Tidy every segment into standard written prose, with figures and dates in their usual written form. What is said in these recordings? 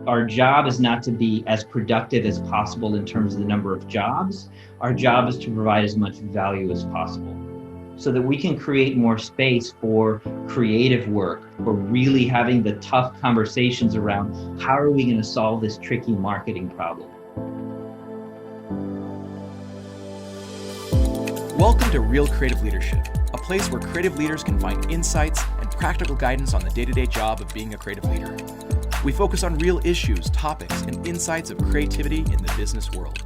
our job is not to be as productive as possible in terms of the number of jobs. Our job is to provide as much value as possible so that we can create more space for creative work, for really having the tough conversations around how are we going to solve this tricky marketing problem. Welcome to Real Creative Leadership, a place where creative leaders can find insights and practical guidance on the day-to-day job of being a creative leader. We focus on real issues, topics, and insights of creativity in the business world.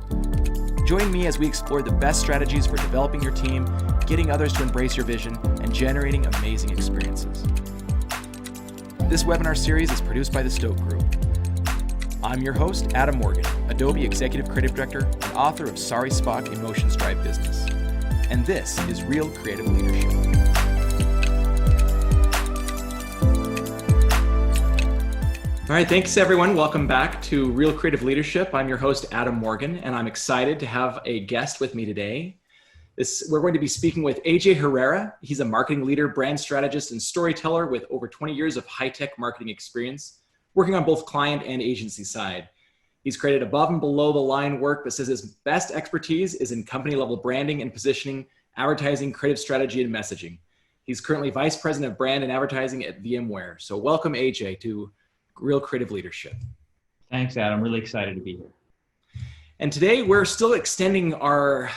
Join me as we explore the best strategies for developing your team, getting others to embrace your vision, and generating amazing experiences. This webinar series is produced by the Stoke Group. I'm your host, Adam Morgan, Adobe Executive Creative Director and author of Sorry Spock Emotions Drive Business. And this is Real Creative Leadership. All right, thanks everyone. Welcome back to Real Creative Leadership. I'm your host, Adam Morgan, and I'm excited to have a guest with me today. We're going to be speaking with AJ Herrera. He's a marketing leader, brand strategist, and storyteller with over 20 years of high-tech marketing experience, working on both client and agency side. He's created above and below the line work that says his best expertise is in company level branding and positioning, advertising, creative strategy, and messaging. He's currently Vice President of Brand and Advertising at VMware. So welcome AJ to Real Creative Leadership. Thanks, Adam. Really excited to be here. And today we're still extending our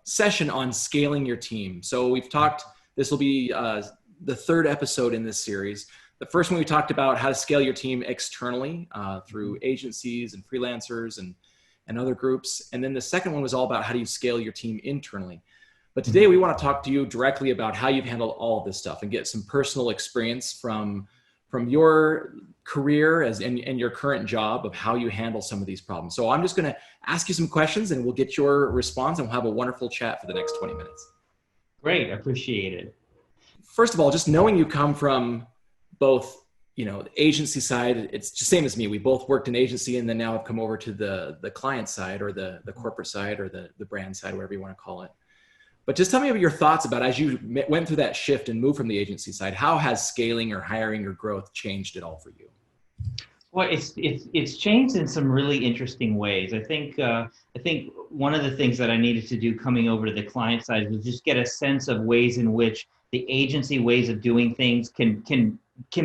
session on scaling your team. So we've talked, this will be the third episode in this series. The first one we talked about how to scale your team externally through agencies and freelancers and other groups. And then the second one was all about how do you scale your team internally. But today we want to talk to you directly about how you've handled all of this stuff and get some personal experience from your career and your current job of how you handle some of these problems. So I'm just going to ask you some questions and we'll get your response and we'll have a wonderful chat for the next 20 minutes. Great, appreciate it. First of all, just knowing you come from both, the agency side, it's the same as me. We both worked in agency and then now have come over to the client side or the corporate side or the brand side, whatever you want to call it. But just tell me about your thoughts about as you went through that shift and moved from the agency side, how has scaling or hiring or growth changed it all for you? Well, it's changed in some really interesting ways. I think one of the things that I needed to do coming over to the client side was just get a sense of ways in which the agency ways of doing things can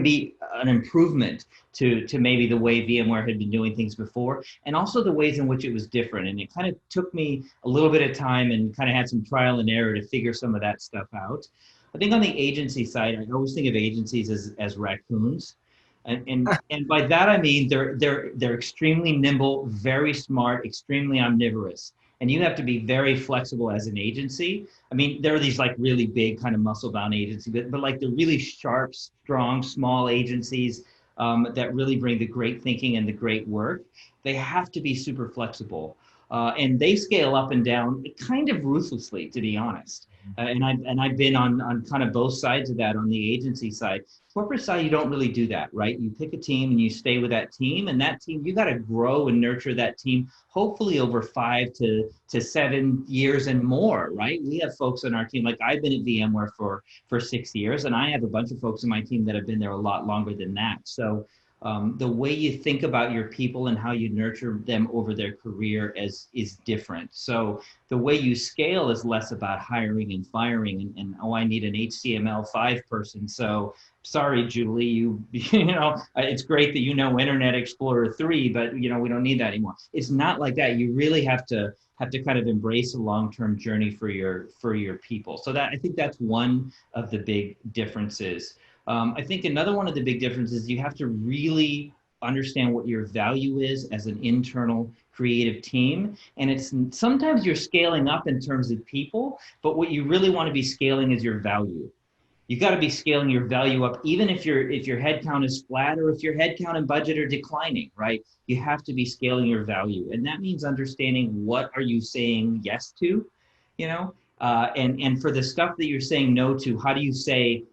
be an improvement to maybe the way VMware had been doing things before, and also the ways in which it was different. And it kind of took me a little bit of time and kind of had some trial and error to figure some of that stuff out. I think on the agency side, I always think of agencies as raccoons. And by that I mean they're extremely nimble, very smart, extremely omnivorous. And you have to be very flexible as an agency. I mean, there are these like really big kind of muscle-bound agencies, but like the really sharp, strong, small agencies that really bring the great thinking and the great work, they have to be super flexible. And they scale up and down kind of ruthlessly, to be honest. And I've been on kind of both sides of that on the agency side. Corporate side, you don't really do that, right? You pick a team and you stay with that team, and that team, you got to grow and nurture that team, hopefully over 5 to 7 years and more, right? We have folks on our team, like I've been at VMware for 6 years, and I have a bunch of folks in my team that have been there a lot longer than that. So the way you think about your people and how you nurture them over their career is different. So the way you scale is less about hiring and firing and I need an HTML5 person. So sorry, Julie, it's great that you know Internet Explorer 3, but we don't need that anymore. It's not like that. You really have to kind of embrace a long-term journey for your people. So I think that's one of the big differences. I think another one of the big differences is you have to really understand what your value is as an internal creative team. And sometimes you're scaling up in terms of people, but what you really want to be scaling is your value. You've got to be scaling your value up, even if your headcount is flat or if your headcount and budget are declining, right? You have to be scaling your value. And that means understanding what are you saying yes to, and for the stuff that you're saying no to, how do you say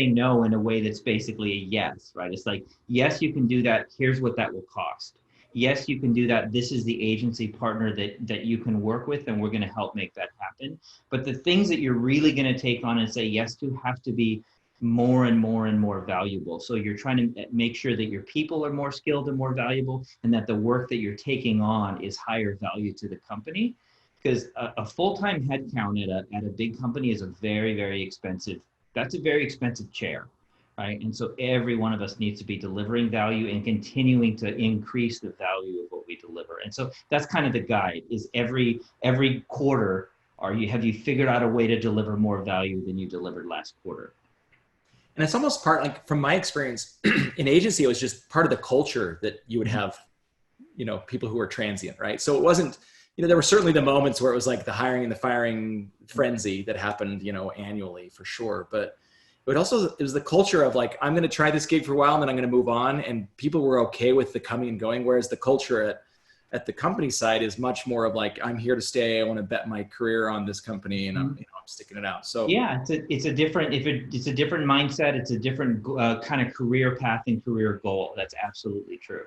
no in a way that's basically a yes, right? It's like, yes, you can do that. Here's what that will cost. Yes, you can do that. This is the agency partner that you can work with, and we're going to help make that happen. But the things that you're really going to take on and say yes to have to be more and more and more valuable. So you're trying to make sure that your people are more skilled and more valuable, and that the work that you're taking on is higher value to the company. Because a full-time headcount at a big company is a very, very expensive, that's a very expensive chair, right? And so every one of us needs to be delivering value and continuing to increase the value of what we deliver. And so that's kind of the guide, is every quarter, have you figured out a way to deliver more value than you delivered last quarter? And it's almost part, like from my experience in agency, it was just part of the culture that you would have, people who are transient, right? So it wasn't, there were certainly the moments where it was like the hiring and the firing frenzy that happened, annually for sure. But it was the culture of like, I'm going to try this gig for a while and then I'm going to move on. And people were okay with the coming and going. Whereas the culture at the company side is much more of like, I'm here to stay. I want to bet my career on this company, and I'm sticking it out. So yeah, it's a different, it's a different mindset. It's a different kind of career path and career goal. That's absolutely true.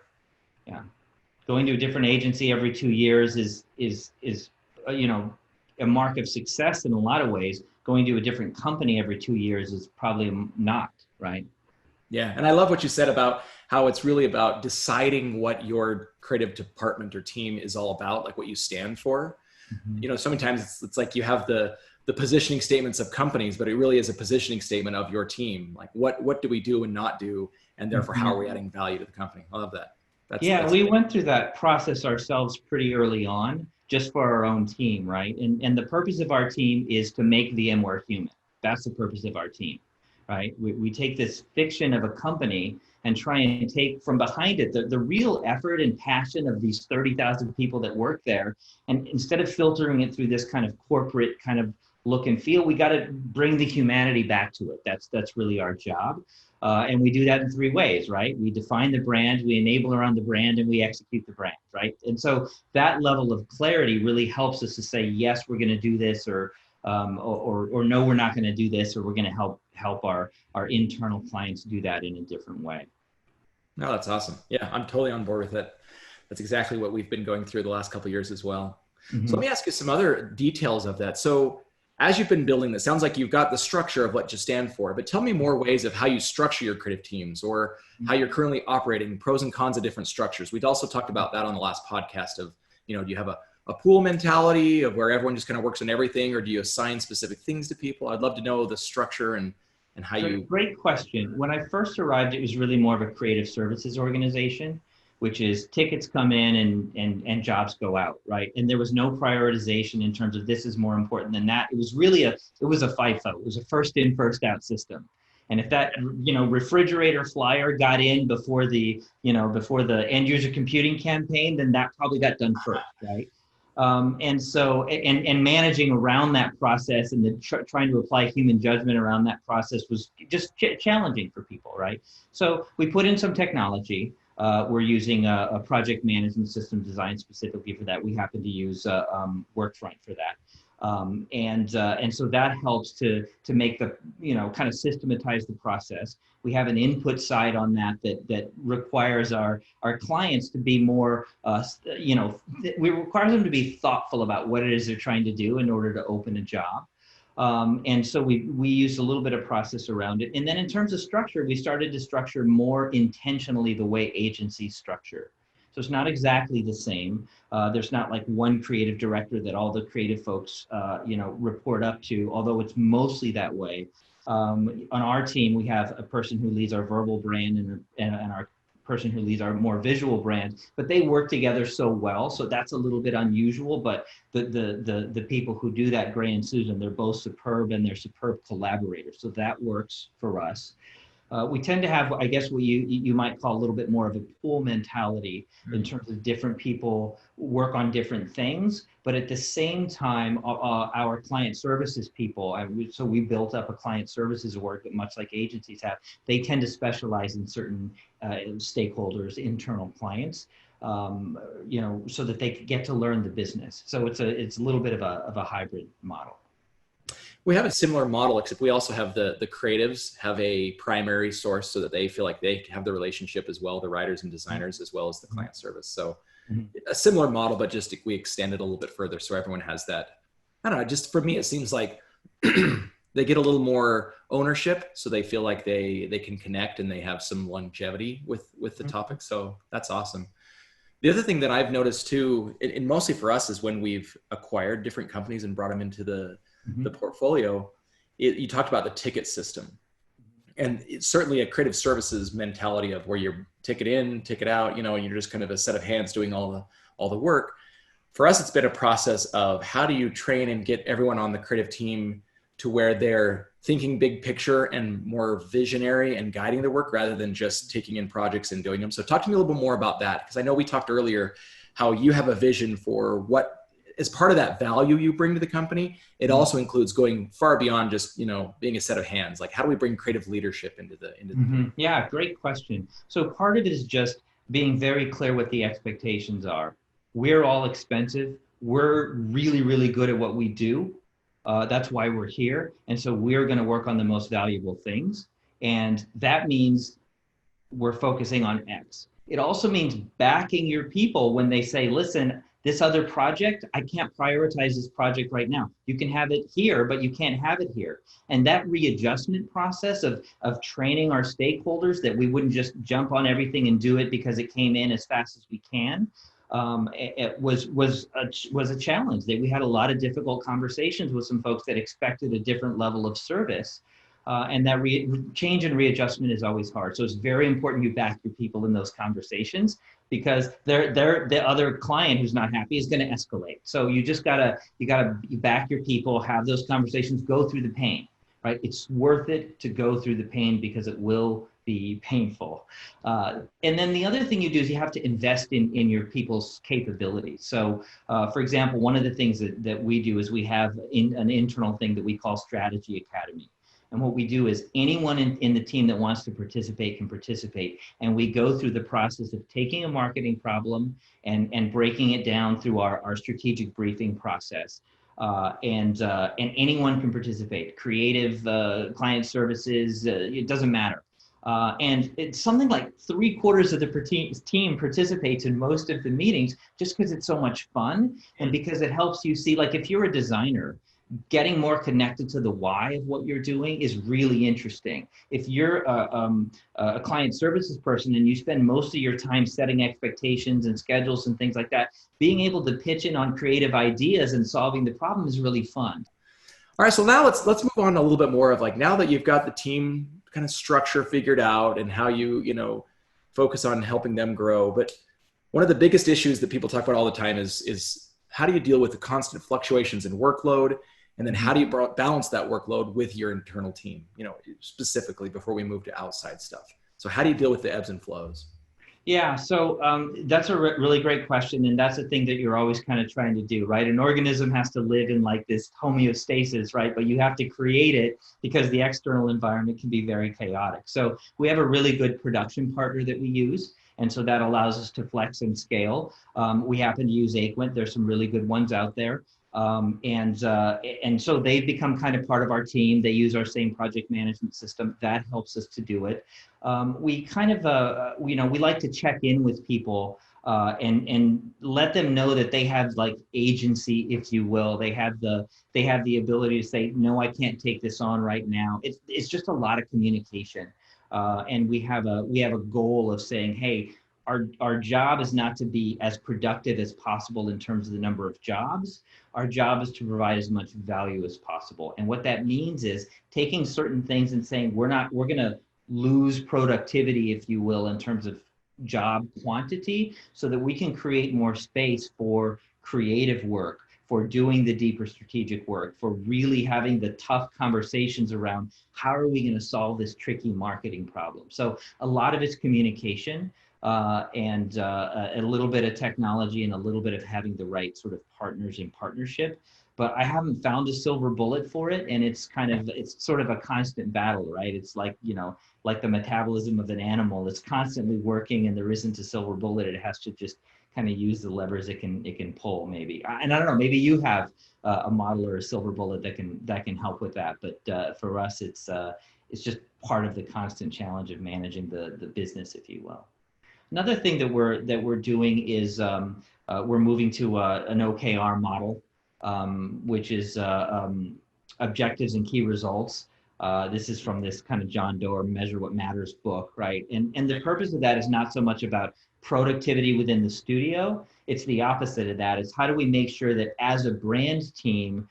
Yeah. Going to a different agency every 2 years is a mark of success in a lot of ways. Going to a different company every 2 years is probably not, right? Yeah. And I love what you said about how it's really about deciding what your creative department or team is all about, like what you stand for. Mm-hmm. So many times it's like you have the positioning statements of companies, but it really is a positioning statement of your team. Like what do we do and not do? And therefore, how are we adding value to the company? I love that. We went through that process ourselves pretty early on, just for our own team, right? And the purpose of our team is to make VMware human. That's the purpose of our team, right? We take this fiction of a company and try and take from behind it the real effort and passion of these 30,000 people that work there. And instead of filtering it through this kind of corporate kind of look and feel, we got to bring the humanity back to it. That's really our job. And we do that in 3 ways, right? We define the brand, we enable around the brand, and we execute the brand, right? And so that level of clarity really helps us to say, yes, we're going to do this, or no, we're not going to do this, or we're going to help our internal clients do that in a different way. No, that's awesome. Yeah, I'm totally on board with it. That's exactly what we've been going through the last couple of years as well. Mm-hmm. So let me ask you some other details of that. So as you've been building this, sounds like you've got the structure of what you stand for, but tell me more ways of how you structure your creative teams, or how you're currently operating, pros and cons of different structures. We'd also talked about that on the last podcast of, do you have a pool mentality of where everyone just kind of works on everything, or do you assign specific things to people? I'd love to know the structure and how you... Great question. When I first arrived, it was really more of a creative services organization, which is tickets come in and jobs go out, right? And there was no prioritization in terms of this is more important than that. It was really it was a FIFO. It was a first in, first out system. And if that, refrigerator flyer got in before the end user computing campaign, then that probably got done first, right? And managing around that process and then trying to apply human judgment around that process was just challenging for people, right? So we put in some technology. We're using a project management system designed specifically for that. We happen to use Workfront for that. And so that helps to make the, kind of systematize the process. We have an input side on that requires our clients to be more, we require them to be thoughtful about what it is they're trying to do in order to open a job. And so we used a little bit of process around it. And then in terms of structure, we started to structure more intentionally the way agencies structure. So it's not exactly the same. There's not like one creative director that all the creative folks, report up to, although it's mostly that way. On our team, we have a person who leads our verbal brand and our person who leads our more visual brand, but they work together so well. So that's a little bit unusual, but the people who do that, Gray and Susan, they're both superb and they're superb collaborators. So that works for us. We tend to have, I guess, what you might call a little bit more of a pool mentality in terms of different people work on different things, but at the same time, our client services people, so we built up a client services work, much like agencies have, they tend to specialize in certain stakeholders, internal clients, so that they could get to learn the business. So it's a little bit of a hybrid model. We have a similar model, except we also have the creatives have a primary source so that they feel like they have the relationship as well, the writers and designers, as well as the client service. So a similar model, but just we extend it a little bit further so everyone has that. I don't know, just for me, it seems like they get a little more ownership, so they feel like they can connect and they have some longevity with the topic. So that's awesome. The other thing that I've noticed too, and mostly for us, is when we've acquired different companies and brought them into the portfolio, you talked about the ticket system. And it's certainly a creative services mentality of where you're ticket in, ticket out, and you're just kind of a set of hands doing all the work. For us, it's been a process of how do you train and get everyone on the creative team to where they're thinking big picture and more visionary and guiding their work rather than just taking in projects and doing them. So talk to me a little bit more about that, because I know we talked earlier how you have a vision for what, as part of that value you bring to the company, it also includes going far beyond just, being a set of hands. Like, how do we bring creative leadership into the Yeah, great question. So part of it is just being very clear what the expectations are. We're all expensive. We're really, really good at what we do. That's why we're here. And so we're going to work on the most valuable things. And that means we're focusing on X. It also means backing your people when they say, listen, this other project, I can't prioritize this project right now. You can have it here, but you can't have it here. And that readjustment process of training our stakeholders that we wouldn't just jump on everything and do it because it came in as fast as we can, it was a challenge. That we had a lot of difficult conversations with some folks that expected a different level of service. And that change and readjustment is always hard. So it's very important you back your people in those conversations, because the other client who's not happy is going to escalate. So you just gotta back your people, have those conversations, go through the pain, right? It's worth it to go through the pain because it will be painful. And then the other thing you do is you have to invest in your people's capabilities. So for example, one of the things that we do is we have an internal thing that we call Strategy Academy. And what we do is anyone in the team that wants to participate can participate. And we go through the process of taking a marketing problem and breaking it down through our strategic briefing process. And anyone can participate. Creative, client services, it doesn't matter. And it's something like 3/4 of the team participates in most of the meetings just because it's so much fun and because it helps you see, like if you're a designer, getting more connected to the why of what you're doing is really interesting. If you're a client services person and you spend most of your time setting expectations and schedules and things like that, being able to pitch in on creative ideas and solving the problem is really fun. All right, so now let's move on a little bit more of, like, now that you've got the team kind of structure figured out and how you focus on helping them grow. But one of the biggest issues that people talk about all the time is how do you deal with the constant fluctuations in workload? And then how do you balance that workload with your internal team, specifically before we move to outside stuff? So how do you deal with the ebbs and flows? Yeah, so that's a really great question. And that's the thing that you're always kind of trying to do, right? An organism has to live in like this homeostasis, right? But you have to create it because the external environment can be very chaotic. So we have a really good production partner that we use. And so that allows us to flex and scale. We happen to use Aquent. There's some really good ones out there. And so they've become kind of part of our team. They use our same project management system. That helps us to do it. We kind of, we like to check in with people and let them know that they have like agency, if you will. They have the ability to say, no, I can't take this on right now. It's just a lot of communication. And we have a goal of saying, hey, our job is not to be as productive as possible in terms of the number of jobs. Our job is to provide as much value as possible. And what that means is taking certain things and saying, we're going to lose productivity, if you will, in terms of job quantity, so that we can create more space for creative work, for doing the deeper strategic work, for really having the tough conversations around how are we going to solve this tricky marketing problem. So a lot of it's communication. And a little bit of technology and a little bit of having the right sort of partners in partnership. But I haven't found a silver bullet for it. And it's sort of a constant battle, right? It's like, like the metabolism of an animal. It's constantly working and there isn't a silver bullet. It has to just kind of use the levers it can pull, maybe. And I don't know, maybe you have a model or a silver bullet that can help with that. But for us, it's just part of the constant challenge of managing the business, if you will. Another thing that we're doing is we're moving to an OKR model, which is objectives and key results. This is from this kind of John Doerr Measure What Matters book, right? And the purpose of that is not so much about productivity within the studio. It's the opposite of that. It's how do we make sure that as a brand team,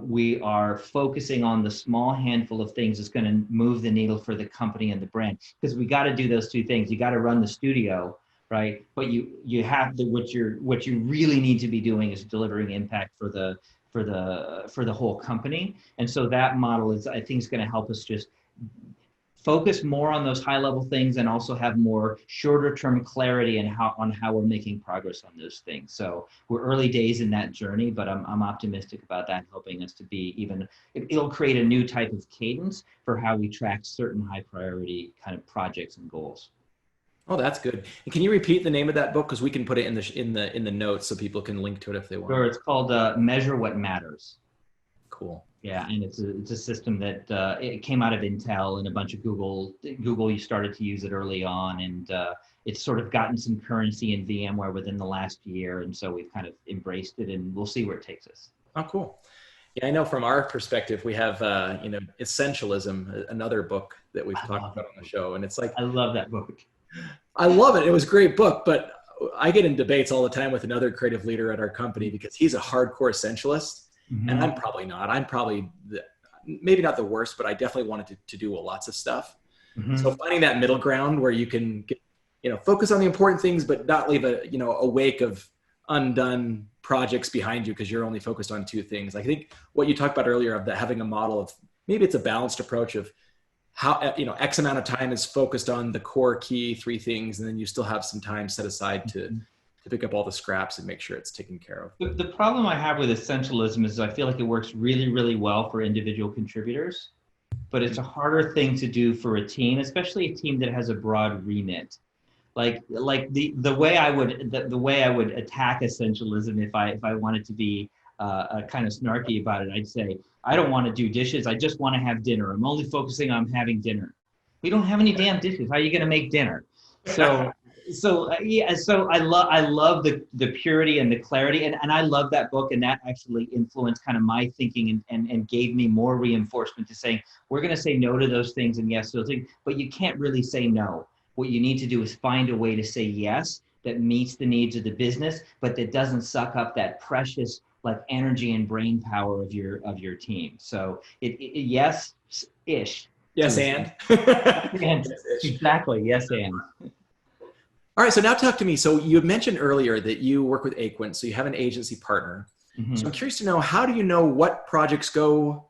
we are focusing on the small handful of things that's going to move the needle for the company and the brand. Because we got to do those two things. You got to run the studio, right? But you have to, what you really need to be doing is delivering impact for the whole company. And so that model is, I think, is going to help us just focus more on those high level things and also have more shorter term clarity on how we're making progress on those things. So we're early days in that journey, but I'm optimistic about that helping us to be even, it'll create a new type of cadence for how we track certain high priority kind of projects and goals. Oh, that's good. And can you repeat the name of that book? Because we can put it in the notes so people can link to it if they want. Sure, it's called Measure What Matters. Cool. Yeah, and it's a system that it came out of Intel and a bunch of Google. You started to use it early on, and it's sort of gotten some currency in VMware within the last year, and so we've kind of embraced it, and we'll see where it takes us. Oh, cool. Yeah, I know from our perspective, we have Essentialism, another book that we've talked about on the show, and it's like I love that book. I love it. It was a great book, but I get in debates all the time with another creative leader at our company because he's a hardcore essentialist. Mm-hmm. And I'm probably not. I'm probably maybe not the worst, but I definitely wanted to do lots of stuff. Mm-hmm. So finding that middle ground where you can get, focus on the important things, but not leave a wake of undone projects behind you because you're only focused on two things. I think what you talked about earlier of having a model of maybe it's a balanced approach of how, X amount of time is focused on the core key three things. And then you still have some time set aside to pick up all the scraps and make sure it's taken care of. The problem I have with Essentialism is I feel like it works really, really well for individual contributors, but it's a harder thing to do for a team, especially a team that has a broad remit. Like the way I would attack Essentialism if I wanted to be kind of snarky about it, I'd say, I don't want to do dishes. I just want to have dinner. I'm only focusing on having dinner. We don't have any damn dishes. How are you going to make dinner? So I love the purity and the clarity, and I love that book, and that actually influenced kind of my thinking and gave me more reinforcement to saying we're going to say no to those things and yes to those things, but you can't really say no. What you need to do is find a way to say yes that meets the needs of the business, but that doesn't suck up that precious energy and brain power of your team. So yes-ish. Yes, and. Exactly, yes, and. All right, so now talk to me. So you mentioned earlier that you work with Aquin, so you have an agency partner. Mm-hmm. So I'm curious to know, how do you know what projects go,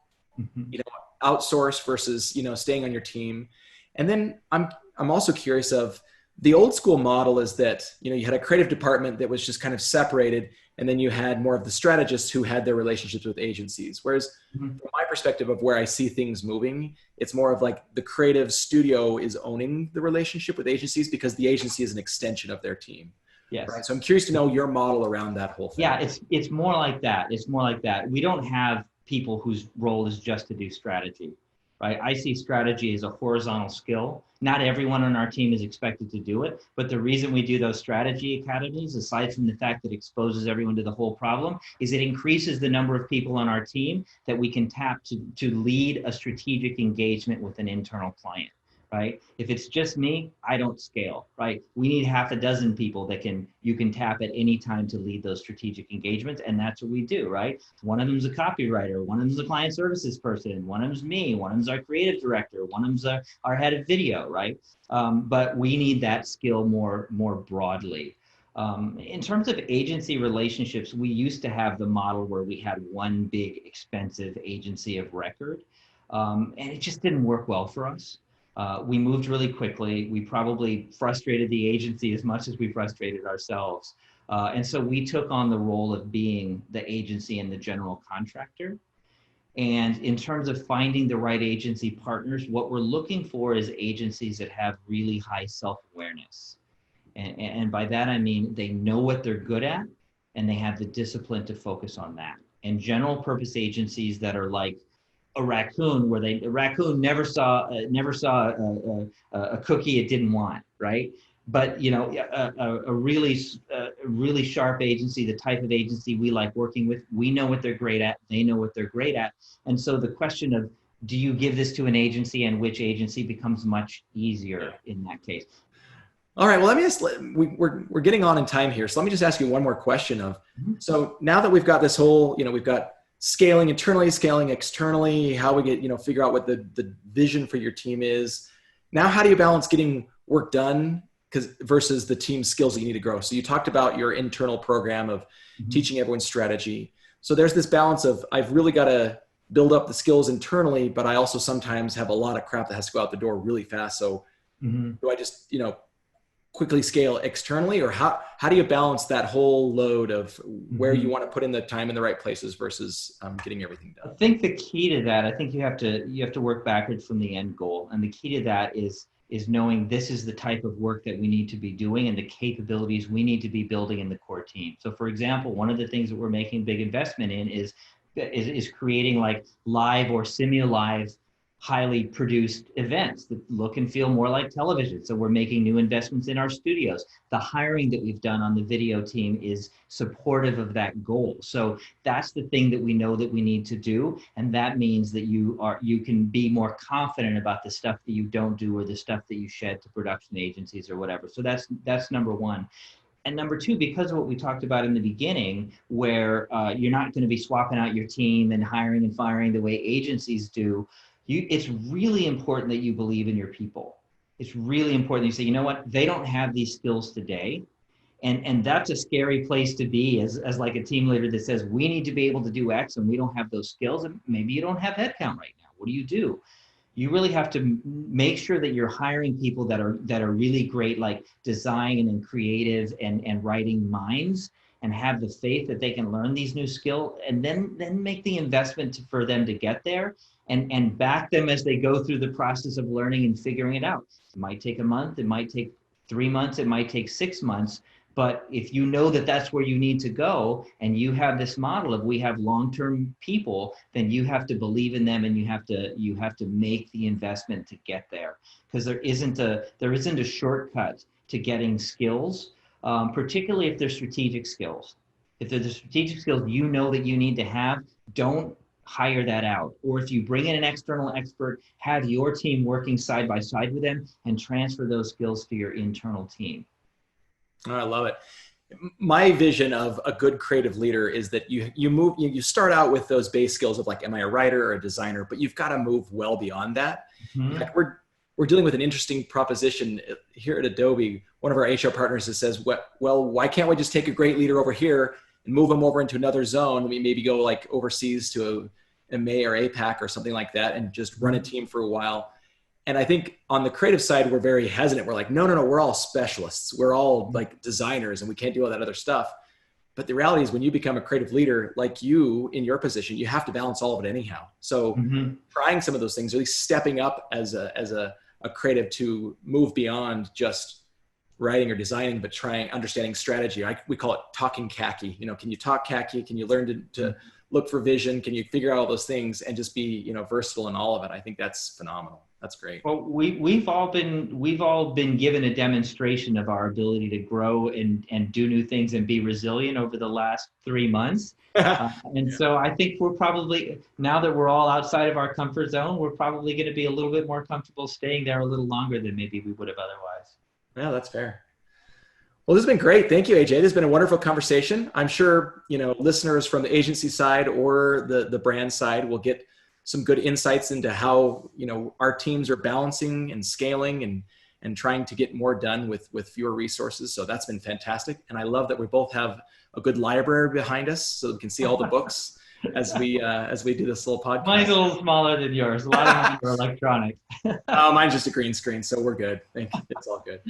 outsource versus, staying on your team? And then I'm also curious of the old school model is that, you had a creative department that was just kind of separated, and then you had more of the strategists who had their relationships with agencies. Whereas from my perspective of where I see things moving, it's more of like the creative studio is owning the relationship with agencies because the agency is an extension of their team. Yes. Right. So I'm curious to know your model around that whole thing. Yeah, it's more like that. It's more like that. We don't have people whose role is just to do strategy. Right? I see strategy as a horizontal skill. Not everyone on our team is expected to do it, but the reason we do those strategy academies, aside from the fact that it exposes everyone to the whole problem, is it increases the number of people on our team that we can tap to lead a strategic engagement with an internal client. Right? If it's just me, I don't scale, right? We need half a dozen people that you can tap at any time to lead those strategic engagements, and that's what we do, right? One of them's a copywriter, one of them's a client services person, one of them's me, one of them's our creative director, one of them's our head of video, right? But we need that skill more broadly. In terms of agency relationships, we used to have the model where we had one big expensive agency of record, and it just didn't work well for us. We moved really quickly. We probably frustrated the agency as much as we frustrated ourselves. And so we took on the role of being the agency and the general contractor. And in terms of finding the right agency partners, what we're looking for is agencies that have really high self-awareness. And by that, I mean, they know what they're good at and they have the discipline to focus on that. And general purpose agencies that are like a raccoon, where a raccoon never saw a cookie it didn't want, right? But a really sharp agency, the type of agency we like working with, we know what they're great at, they know what they're great at. And so the question of, do you give this to an agency, and which agency, becomes much easier in that case. All right. Well, let me just, we're getting on in time here. So let me just ask you one more question of, so now that we've got this whole, we've got scaling internally, scaling externally, how we get, figure out what the vision for your team is. Now, how do you balance getting work done versus the team skills that you need to grow? So you talked about your internal program of teaching everyone strategy. So there's this balance of, I've really got to build up the skills internally, but I also sometimes have a lot of crap that has to go out the door really fast. So do I just, quickly scale externally, or how do you balance that whole load of where you want to put in the time in the right places versus getting everything done? I think the key to that, I think you have to work backwards from the end goal. And the key to that is knowing this is the type of work that we need to be doing and the capabilities we need to be building in the core team. So for example, one of the things that we're making big investment in is creating like live or simu-live highly produced events that look and feel more like television. So we're making new investments in our studios. The hiring that we've done on the video team is supportive of that goal. So that's the thing that we know that we need to do. And that means that you can be more confident about the stuff that you don't do, or the stuff that you shed to production agencies or whatever. So that's number one. And number two, because of what we talked about in the beginning, where you're not going to be swapping out your team and hiring and firing the way agencies do, it's really important that you believe in your people. It's really important that you say, you know what, they don't have these skills today. And that's a scary place to be as like a team leader that says, we need to be able to do X and we don't have those skills. And maybe you don't have headcount right now. What do? You really have to make sure that you're hiring people that are really great, like design and creative and writing minds, and have the faith that they can learn these new skills, and then make the investment for them to get there, and back them as they go through the process of learning and figuring it out. It might take a month, it might take 3 months, it might take 6 months. But if you know that that's where you need to go, and you have this model of we have long-term people, then you have to believe in them, and you have to make the investment to get there, because there isn't a shortcut to getting skills, particularly if they're strategic skills. If they're the strategic skills you know that you need to have, don't hire that out. Or if you bring in an external expert, have your team working side by side with them and transfer those skills to your internal team. Oh, I love it. My vision of a good creative leader is that you start out with those base skills of like, am I a writer or a designer? But you've got to move well beyond that. In fact, we're dealing with an interesting proposition here at Adobe. One of our HR partners that says, well, why can't we just take a great leader over here and move them over into another zone? We maybe go like overseas to a EMEA or APAC or something like that, and just run a team for a while. And I think on the creative side, we're very hesitant. We're like, no, we're all specialists. We're all like designers, and we can't do all that other stuff. But the reality is, when you become a creative leader, like you in your position, you have to balance all of it anyhow. So trying some of those things, really stepping up as a creative to move beyond just writing or designing, but understanding strategy. We call it talking khaki. Can you talk khaki? Can you learn to look for vision? Can you figure out all those things and just be, versatile in all of it? I think that's phenomenal. That's great. Well, we've all been given a demonstration of our ability to grow and do new things and be resilient over the last 3 months. So I think we're probably, now that we're all outside of our comfort zone, we're probably going to be a little bit more comfortable staying there a little longer than maybe we would have otherwise. Yeah, that's fair. Well, this has been great. Thank you, AJ. This has been a wonderful conversation. I'm sure, listeners from the agency side or the brand side will get some good insights into how, our teams are balancing and scaling and trying to get more done with fewer resources. So that's been fantastic. And I love that we both have a good library behind us so we can see all the books as we do this little podcast. Mine's a little smaller than yours. A lot of mine are electronic. Mine's just a green screen, so we're good. Thank you. It's all good.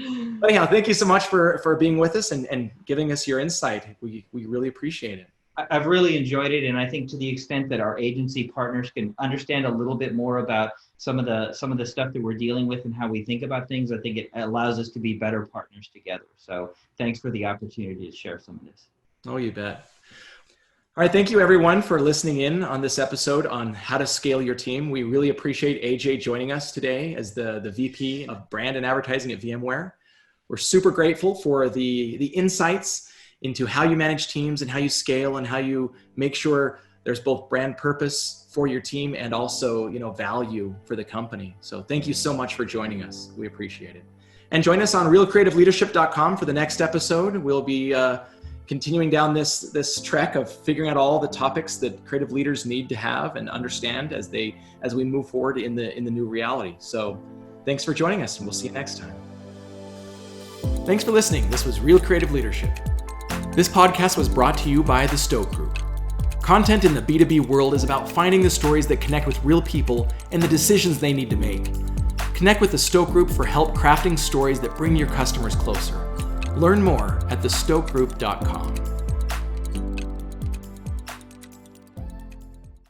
But anyhow, thank you so much for being with us and giving us your insight. We really appreciate it. I've really enjoyed it, and I think to the extent that our agency partners can understand a little bit more about some of the stuff that we're dealing with and how we think about things, I think it allows us to be better partners together. So thanks for the opportunity to share some of this. Oh, you bet. All right, thank you everyone for listening in on this episode on how to scale your team. We really appreciate AJ joining us today as the VP of Brand and Advertising at VMware. We're super grateful for the insights into how you manage teams and how you scale and how you make sure there's both brand purpose for your team and also, value for the company. So thank you so much for joining us. We appreciate it. And join us on realcreativeleadership.com for the next episode. We'll be continuing down this trek of figuring out all the topics that creative leaders need to have and understand as we move forward in the new reality. So thanks for joining us, and we'll see you next time. Thanks for listening. This was Real Creative Leadership. This podcast was brought to you by the Stoke Group. Content in the B2B world is about finding the stories that connect with real people and the decisions they need to make. Connect with the Stoke Group for help crafting stories that bring your customers closer. Learn more at thestokegroup.com.